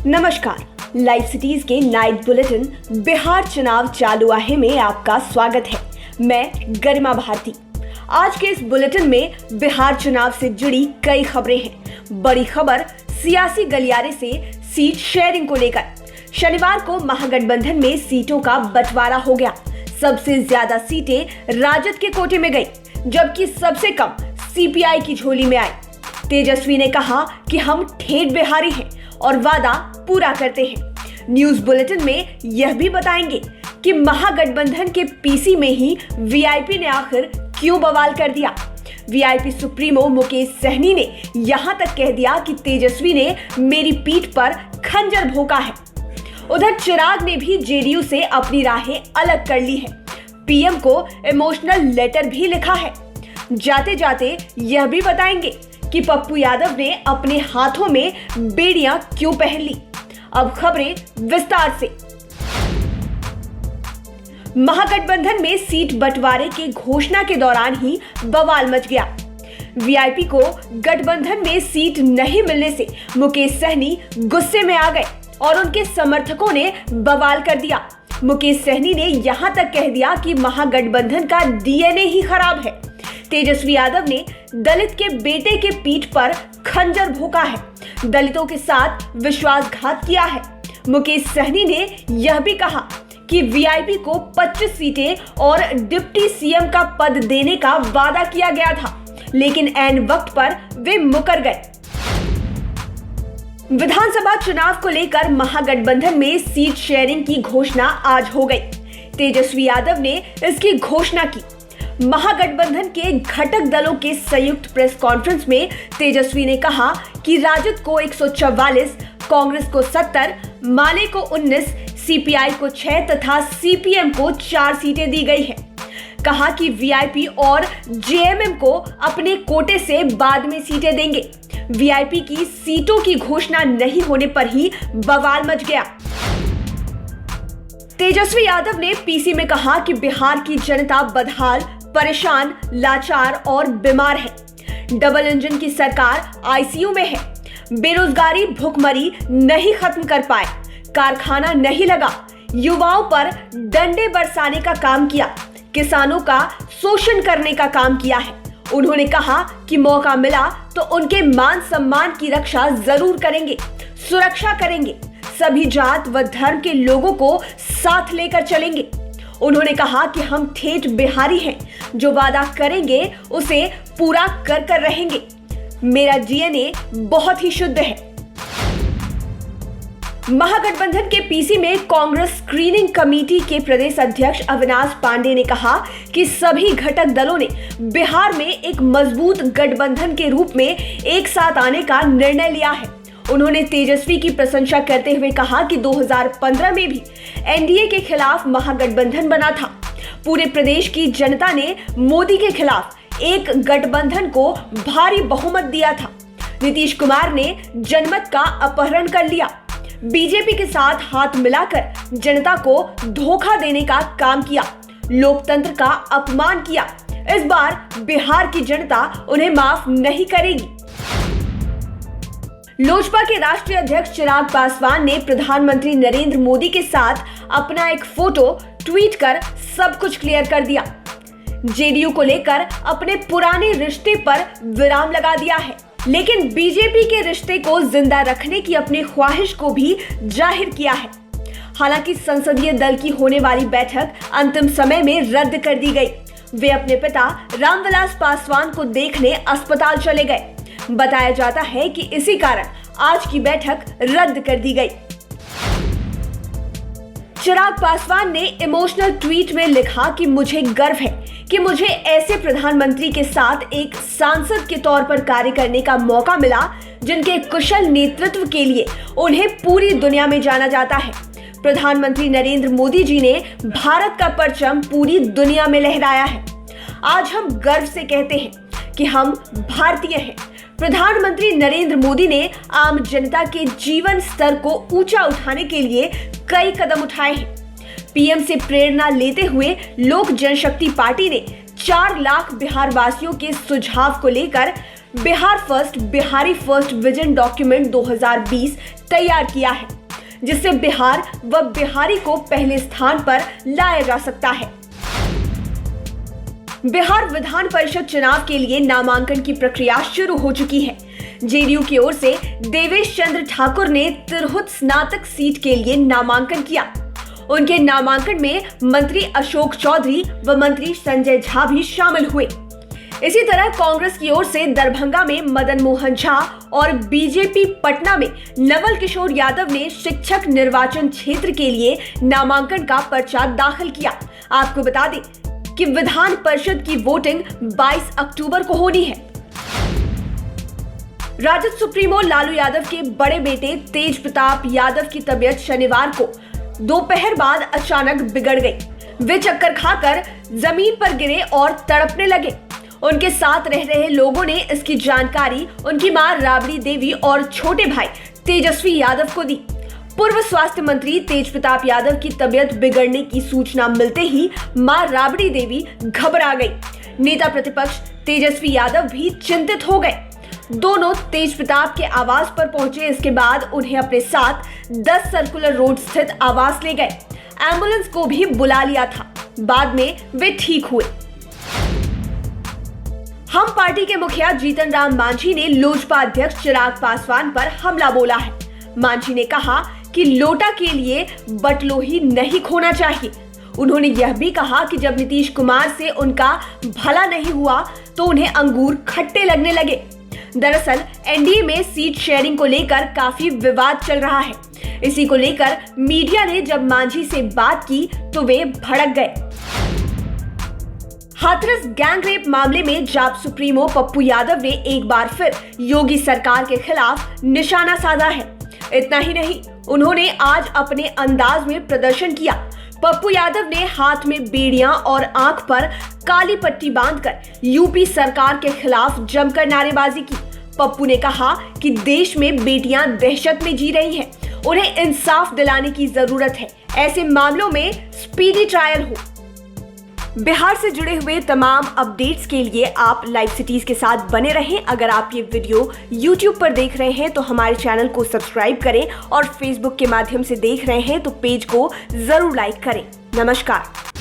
नमस्कार, live cities के night bulletin Bihar चुनाव चालू आहे में आपका स्वागत है। मैं गरिमा भारती। आज के इस बुलेटिन में बिहार चुनाव से जुड़ी कई खबरें हैं। बड़ी खबर सियासी गलियारे से सीट शेयरिंग को लेकर। शनिवार को महागठबंधन में सीटों का बंटवारा हो गया। सबसे ज्यादा सीटें राजद के कोटे में गई, जबकि सबसे कम सीपीआई की झोली में आई। तेजस्वी ने कहा कि हम ठेठ बिहारी हैं और वादा पूरा करते हैं। न्यूज बुलेटिन में यह भी बताएंगे कि महागठबंधन के पीसी में ही वीआईपी ने आखिर क्यों बवाल कर दिया। वीआईपी सुप्रीमो मुकेश सहनी ने यहां तक कह दिया कि तेजस्वी ने मेरी पीठ पर खंजर भोंका है। उधर चिराग ने भी जेडीयू से अपनी राहें अलग कर ली है। पीएम को इमोशनल लेटर भी लिखा है। जाते जाते यह भी बताएंगे कि पप्पू यादव ने अपने हाथों में बेड़ियां क्यों पहन ली। अब खबरें विस्तार से। महागठबंधन में सीट बंटवारे के घोषणा के दौरान ही बवाल मच गया। वीआईपी को गठबंधन में सीट नहीं मिलने से मुकेश सहनी गुस्से में आ गए और उनके समर्थकों ने बवाल कर दिया। मुकेश सहनी ने यहां तक कह दिया कि महागठबंधन का डीएनए ही खराब है। तेजस्वी यादव ने दलित के बेटे के पीठ पर खंजर भोंका है, दलितों के साथ विश्वासघात किया है। मुकेश सहनी ने यह भी कहा कि वीआईपी को 25 सीटें और डिप्टी सीएम का पद देने का वादा किया गया था, लेकिन ऐन वक्त पर वे मुकर गए। विधानसभा चुनाव को लेकर महागठबंधन में सीट शेयरिंग की घोषणा आज हो गई। तेजस्वी यादव ने इसकी घोषणा की। महागठबंधन के घटक दलों के संयुक्त प्रेस कॉन्फ्रेंस में तेजस्वी ने कहा कि राजद को 144, कांग्रेस को 70, माले को 19, सीपीआई को 6 तथा सीपीएम को 4 सीटें दी गई है। कहा कि वीआईपी और जेएमएम को अपने कोटे से बाद में सीटें देंगे। वीआईपी की सीटों की घोषणा नहीं होने पर ही बवाल मच गया। तेजस्वी यादव ने पीसी में कहा कि बिहार की जनता बदहाल, परेशान, लाचार और बीमार है। डबल इंजन की सरकार आईसीयू में है। बेरोजगारी भुखमरी नहीं खत्म कर पाए, कारखाना नहीं लगा, युवाओं पर डंडे बरसाने का काम किया, किसानों का शोषण करने का काम किया है। उन्होंने कहा कि मौका मिला तो उनके मान सम्मान की रक्षा जरूर करेंगे, सुरक्षा करेंगे, सभी जात व धर्म के लोगों को साथ लेकर चलेंगे। उन्होंने कहा कि हम ठेठ बिहारी हैं, जो वादा करेंगे उसे पूरा कर कर रहेंगे। मेरा डीएनए बहुत ही शुद्ध है। महागठबंधन के पीसी में कांग्रेस स्क्रीनिंग कमेटी के प्रदेश अध्यक्ष अविनाश पांडे ने कहा कि सभी घटक दलों ने बिहार में एक मजबूत गठबंधन के रूप में एक साथ आने का निर्णय लिया है। उन्होंने तेजस्वी की प्रशंसा करते हुए कहा कि 2015 में भी एनडीए के खिलाफ महागठबंधन बना था। पूरे प्रदेश की जनता ने मोदी के खिलाफ एक गठबंधन को भारी बहुमत दिया था। नीतीश कुमार ने जनमत का अपहरण कर लिया। बीजेपी के साथ हाथ मिलाकर जनता को धोखा देने का काम किया, लोकतंत्र का अपमान किया। इस बार बिहार की जनता उन्हें माफ नहीं करेगी। लोजपा के राष्ट्रीय अध्यक्ष चिराग पासवान ने प्रधानमंत्री नरेंद्र मोदी के साथ अपना एक फोटो ट्वीट कर सब कुछ क्लियर कर दिया। जेडीयू को लेकर अपने पुराने रिश्ते पर विराम लगा दिया है, लेकिन बीजेपी के रिश्ते को जिंदा रखने की अपनी ख्वाहिश को भी जाहिर किया है। हालांकि संसदीय दल की होने वाली बैठक अंतिम समय में रद्द कर दी गई। वे अपने पिता रामविलास पासवान को देखने अस्पताल चले गए। बताया जाता है कि इसी कारण आज की बैठक रद्द कर दी गई। चिराग पासवान ने इमोशनल ट्वीट में लिखा कि मुझे गर्व है कि मुझे ऐसे प्रधानमंत्री के साथ एक सांसद के तौर पर कार्य करने का मौका मिला, जिनके कुशल नेतृत्व के लिए उन्हें पूरी दुनिया में जाना जाता है। प्रधानमंत्री नरेंद्र मोदी जी ने भारत का परचम पूरी दुनिया में लहराया है। आज हम गर्व से कहते हैं कि हम भारतीय हैं। प्रधानमंत्री नरेंद्र मोदी ने आम जनता के जीवन स्तर को ऊंचा उठाने के लिए कई कदम उठाए हैं। पीएम से प्रेरणा लेते हुए लोक जनशक्ति पार्टी ने 4 लाख बिहार वासियों के सुझाव को लेकर Bihar first Bihari first vision document 2020 तैयार किया है, जिससे बिहार व बिहारी को पहले स्थान पर लाया जा सकता है। बिहार विधान परिषद चुनाव के लिए नामांकन की प्रक्रिया शुरू हो चुकी है। जेडीयू की ओर से देवेश चंद्र ठाकुर ने तिरहुत स्नातक सीट के लिए नामांकन किया। उनके नामांकन में मंत्री अशोक चौधरी व मंत्री संजय झा भी शामिल हुए। इसी तरह कांग्रेस की ओर से दरभंगा में मदन मोहन झा और बीजेपी पटना में नवल किशोर यादव ने शिक्षक निर्वाचन क्षेत्र के लिए नामांकन का पर्चा दाखिल किया। आपको बता दें कि विधान परिषद की वोटिंग 22 अक्टूबर को होनी है। राजद सुप्रीमो लालू यादव के बड़े बेटे तेज प्रताप यादव की तबीयत शनिवार को दोपहर बाद अचानक बिगड़ गई। वे चक्कर खाकर जमीन पर गिरे और तड़पने लगे। उनके साथ रह रहे लोगों ने इसकी जानकारी उनकी मां राबड़ी देवी और छोटे भाई तेजस्वी यादव को दी। पूर्व स्वास्थ्य मंत्री तेज प्रताप यादव की तबीयत बिगड़ने की सूचना मिलते ही मां राबड़ी देवी घबरा गई। नेता प्रतिपक्ष तेजस्वी यादव भी चिंतित हो गए। दोनों तेज प्रताप के आवास पर पहुंचे। इसके बाद उन्हें अपने साथ 10 सर्कुलर रोड स्थित आवास ले गए। एम्बुलेंस को भी बुला लिया था। बाद में वे ठीक हुए। हम पार्टी के मुखिया जीतन राम मांझी ने लोजपा अध्यक्ष चिराग पासवान पर हमला बोला है। मांझी ने कहा कि लोटा के लिए बटलोही नहीं खोना चाहिए। उन्होंने यह भी कहा कि जब नीतीश कुमार से उनका भला नहीं हुआ तो उन्हें अंगूर खट्टे लगने लगे। दरअसल एनडीए में सीट शेयरिंग को लेकर काफी विवाद चल रहा है। इसी को लेकर मीडिया ने जब मांझी से बात की तो वे भड़क गए। हाथरस गैंग रेप मामले में जाप सुप्रीमो पप्पू यादव ने एक बार फिर योगी सरकार के खिलाफ निशाना साधा है। इतना ही नहीं, उन्होंने आज अपने अंदाज में प्रदर्शन किया। पप्पू यादव ने हाथ में बेड़ियां और आंख पर काली पट्टी बांधकर यूपी सरकार के खिलाफ जमकर नारेबाजी की। पप्पू ने कहा कि देश में बेटियां दहशत में जी रही हैं, उन्हें इंसाफ दिलाने की जरूरत है। ऐसे मामलों में स्पीडी ट्रायल हो। बिहार से जुड़े हुए तमाम अपडेट्स के लिए आप लाइव सिटीज के साथ बने रहें। अगर आप ये वीडियो YouTube पर देख रहे हैं तो हमारे चैनल को सब्सक्राइब करें और Facebook के माध्यम से देख रहे हैं तो पेज को जरूर लाइक करें। नमस्कार।